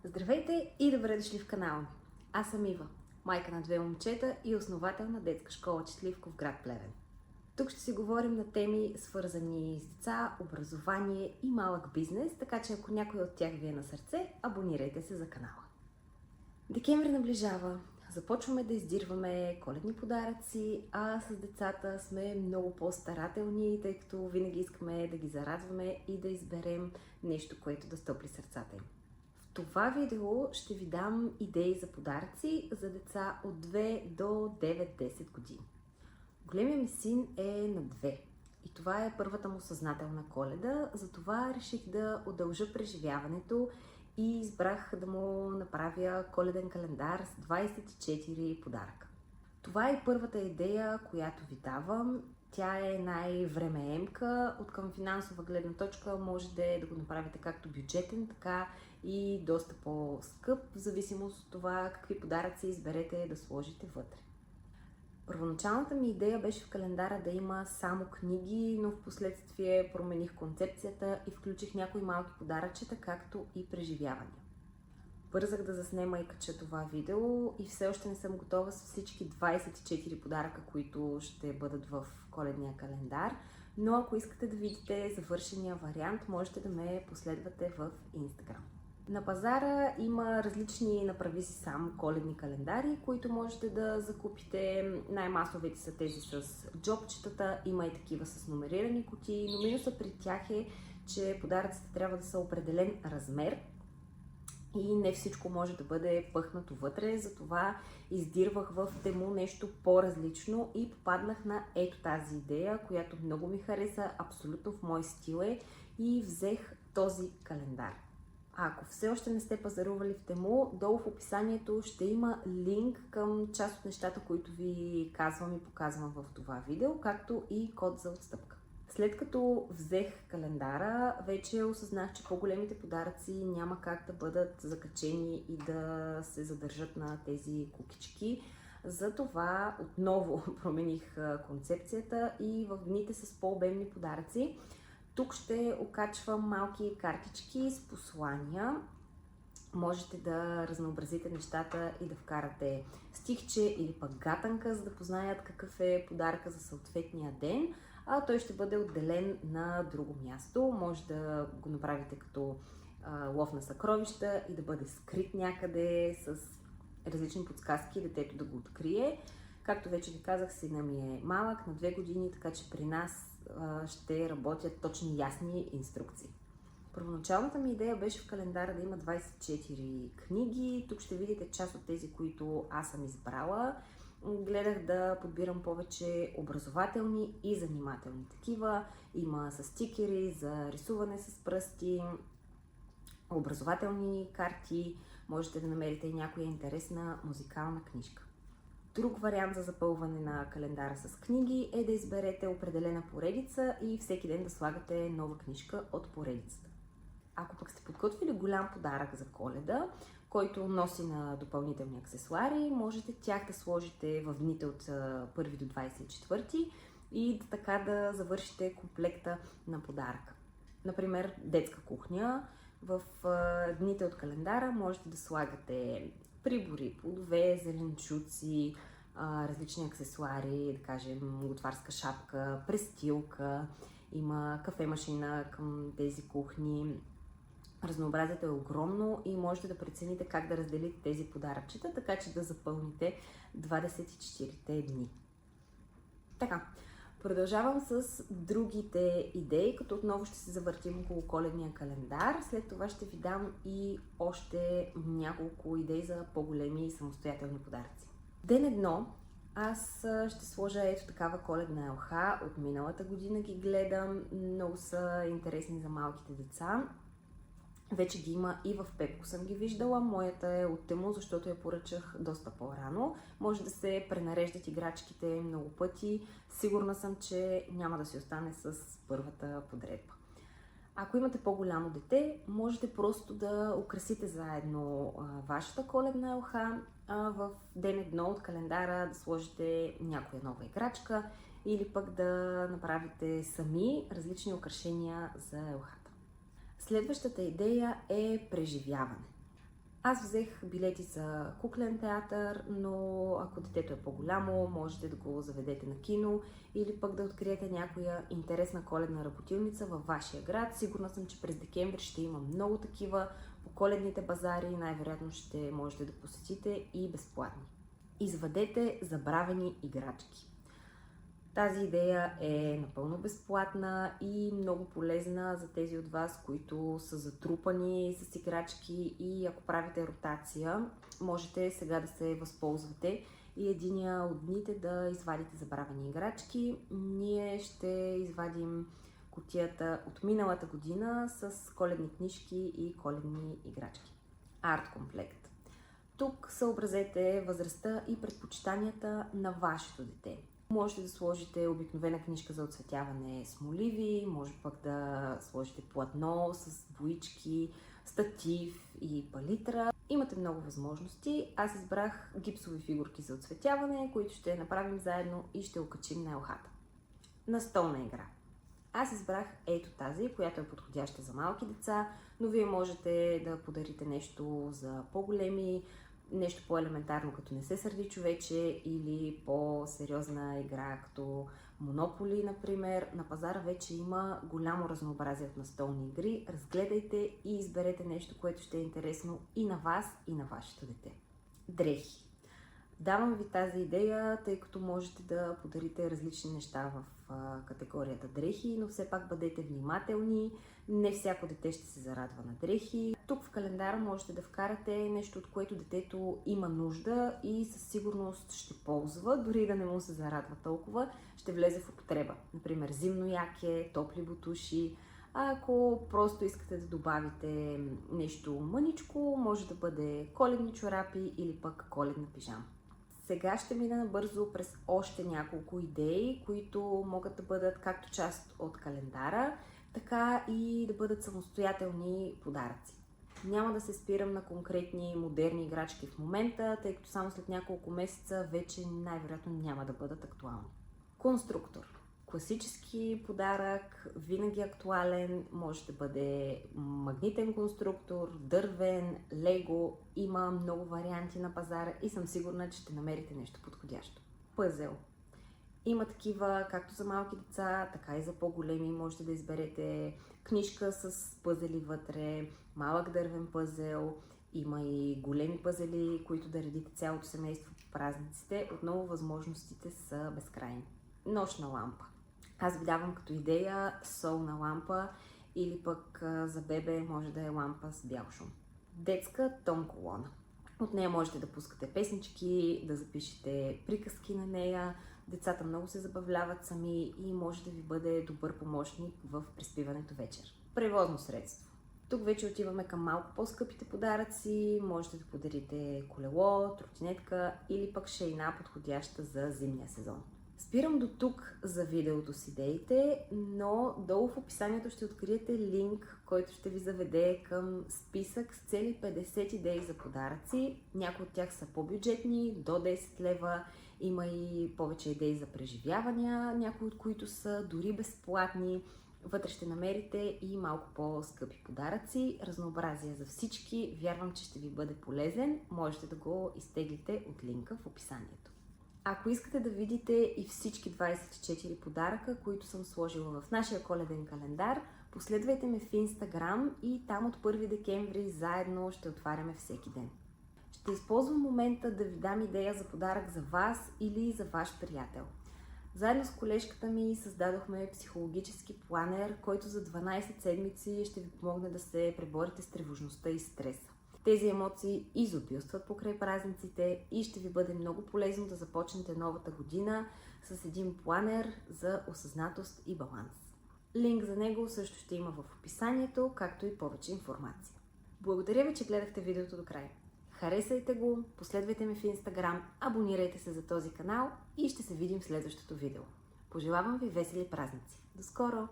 Здравейте и добре дошли в канала ми! Аз съм Ива, майка на две момчета и основател на детска школа Четливко в град Плевен. Тук ще си говорим на теми свързани с деца, образование и малък бизнес, така че ако някой от тях ви е на сърце, абонирайте се за канала. Декември наближава, започваме да издирваме коледни подаръци, а с децата сме много по-старателни, тъй като винаги искаме да ги зарадваме и да изберем нещо, което да стопли сърцата им. В това видео ще ви дам идеи за подаръци за деца от 2 до 9-10 години. Големият ми син е на 2 и това е първата му съзнателна Коледа, затова реших да удължа преживяването и избрах да му направя коледен календар с 24 подаръка. Това е първата идея, която ви давам. Тя е най-времеемка. От към финансова гледна точка можете да го направите както бюджетен, така и доста по-скъп, в зависимост от това какви подаръци изберете да сложите вътре. Първоначалната ми идея беше в календара да има само книги, но в последствие промених концепцията и включих някои малки подаръчета, както и преживявания. Бързах да заснема и кача това видео и все още не съм готова с всички 24 подаръка, които ще бъдат в коледния календар, но ако искате да видите завършения вариант, можете да ме последвате в Instagram. На пазара има различни направи си сам коледни календари, които можете да закупите. Най-масовите са тези с джобчетата, има и такива с номерирани кутии, но минусът при тях е, че подаръците трябва да са определен размер и не всичко може да бъде пъхнато вътре, затова издирвах в Тему нещо по-различно и попаднах на ето тази идея, която много ми хареса, абсолютно в мой стил е, и взех този календар. А ако все още не сте пазарували в Тему, долу в описанието ще има линк към част от нещата, които ви казвам и показвам в това видео, както и код за отстъпка. След като взех календара, вече осъзнах, че по-големите подаръци няма как да бъдат закачени и да се задържат на тези кукички. Затова отново промених концепцията и в дните с по-обемни подаръци тук ще окачвам малки картички с послания. Можете да разнообразите нещата и да вкарате стихче или пък гатанка, за да познаят какъв е подаръка за съответния ден, а той ще бъде отделен на друго място. Може да го направите като лов на съкровища и да бъде скрит някъде с различни подсказки, детето да го открие. Както вече ви казах, сина ми е малък, на 2 години, така че при нас ще работят точни ясни инструкции. Първоначалната ми идея беше в календара да има 24 книги. Тук ще видите част от тези, които аз съм избрала. Гледах да подбирам повече образователни и занимателни такива. Има с стикери за рисуване с пръсти, образователни карти. Можете да намерите и някоя интересна музикална книжка. Друг вариант за запълване на календара с книги е да изберете определена поредица и всеки ден да слагате нова книжка от поредицата. Ако пък сте подготвили голям подарък за Коледа, който носи на допълнителни аксесуари, можете тях да сложите в дните от 1 до 24 и така да завършите комплекта на подаръка. Например, детска кухня. В дните от календара можете да слагате прибори, плодове, зеленчуци, различни аксесуари, да кажем готварска шапка, престилка, има кафемашина към тези кухни. Разнообразието е огромно и можете да прецените как да разделите тези подаръчета, така че да запълните 24-те дни. Така, продължавам с другите идеи, като отново ще се завъртим около коледния календар. След това ще ви дам и още няколко идеи за по-големи и самостоятелни подаръци. Ден едно аз ще сложа ето такава коледна елха. От миналата година ги гледам. Много са интересни за малките деца. Вече ги има и в Пепко съм ги виждала. Моята е от Тему, защото я поръчах доста по-рано. Може да се пренареждат играчките много пъти. Сигурна съм, че няма да си остане с първата подредба. Ако имате по-голямо дете, можете просто да украсите заедно вашата коледна елха. В ден едно от календара да сложите някоя нова играчка или пък да направите сами различни украшения за елхата. Следващата идея е преживяване. Аз взех билети за куклен театър, но ако детето е по-голямо, можете да го заведете на кино или пък да откриете някоя интересна коледна работилница във вашия град. Сигурна съм, че през декември ще има много такива по коледните базари и най-вероятно ще можете да посетите и безплатни. Извадете забравени играчки. Тази идея е напълно безплатна и много полезна за тези от вас, които са затрупани с играчки, и ако правите ротация, можете сега да се възползвате и единия от дните да извадите забравени играчки. Ние ще извадим кутията от миналата година с коледни книжки и коледни играчки. Арт комплект. Тук съобразете възрастта и предпочитанията на вашето дете. Можете да сложите обикновена книжка за оцветяване с моливи, може пък да сложите платно с боички, статив и палитра. Имате много възможности. Аз избрах гипсови фигурки за оцветяване, които ще направим заедно и ще окачим на елхата. Настолна игра. Аз избрах ето тази, която е подходяща за малки деца, но вие можете да подарите нещо за по-големи, нещо по-елементарно, като Не се сърди човече, или по-сериозна игра, като Монополи, например. На пазара вече има голямо разнообразие от настолни игри. Разгледайте и изберете нещо, което ще е интересно и на вас, и на вашето дете. Дрехи. Давам ви тази идея, тъй като можете да подарите различни неща в категорията дрехи, но все пак бъдете внимателни. Не всяко дете ще се зарадва на дрехи. Тук в календара можете да вкарате нещо, от което детето има нужда и със сигурност ще ползва, дори да не му се зарадва толкова, ще влезе в употреба. Например, зимно яке, топли бутуши. А ако просто искате да добавите нещо мъничко, може да бъде коледни чорапи или пък коледна пижама. Сега ще мина набързо през още няколко идеи, които могат да бъдат както част от календара, така и да бъдат самостоятелни подаръци. Няма да се спирам на конкретни модерни играчки в момента, тъй като само след няколко месеца вече най-вероятно няма да бъдат актуални. Конструктор. Класически подарък, винаги актуален, може да бъде магнитен конструктор, дървен, лего. Има много варианти на пазара и съм сигурна, че ще намерите нещо подходящо. Пъзел. Има такива както за малки деца, така и за по-големи. Можете да изберете книжка с пъзели вътре, малък дървен пъзел. Има и големи пъзели, които да редите цялото семейство по празниците. Отново възможностите са безкрайни. Нощна лампа. Аз ви давам като идея солна лампа или пък за бебе може да е лампа с бял шум. Детска тон колона. От нея можете да пускате песнички, да запишете приказки на нея. Децата много се забавляват сами и може да ви бъде добър помощник в приспиването вечер. Превозно средство. Тук вече отиваме към малко по-скъпите подаръци. Можете да подарите колело, тротинетка или пък шейна, подходяща за зимния сезон. Спирам до тук за видеото с идеите, но долу в описанието ще откриете линк, който ще ви заведе към списък с цели 50 идеи за подаръци. Някои от тях са по-бюджетни, до 10 лева. Има и повече идеи за преживявания, някои от които са дори безплатни. Вътре ще намерите и малко по-скъпи подаръци. Разнообразие за всички. Вярвам, че ще ви бъде полезен. Можете да го изтеглите от линка в описанието. Ако искате да видите и всички 24 подаръка, които съм сложила в нашия коледен календар, последвайте ме в Instagram и там от 1 декември заедно ще отваряме всеки ден. Ще използвам момента да ви дам идея за подарък за вас или за ваш приятел. Заедно с колежката ми създадохме психологически планер, който за 12 седмици ще ви помогне да се преборите с тревожността и стреса. Тези емоции изобилстват покрай празниците и ще ви бъде много полезно да започнете новата година с един планер за осъзнатост и баланс. Линк за него също ще има в описанието, както и повече информация. Благодаря ви, че гледахте видеото до края. Харесайте го, последвайте ме в Instagram, абонирайте се за този канал и ще се видим в следващото видео. Пожелавам ви весели празници! До скоро!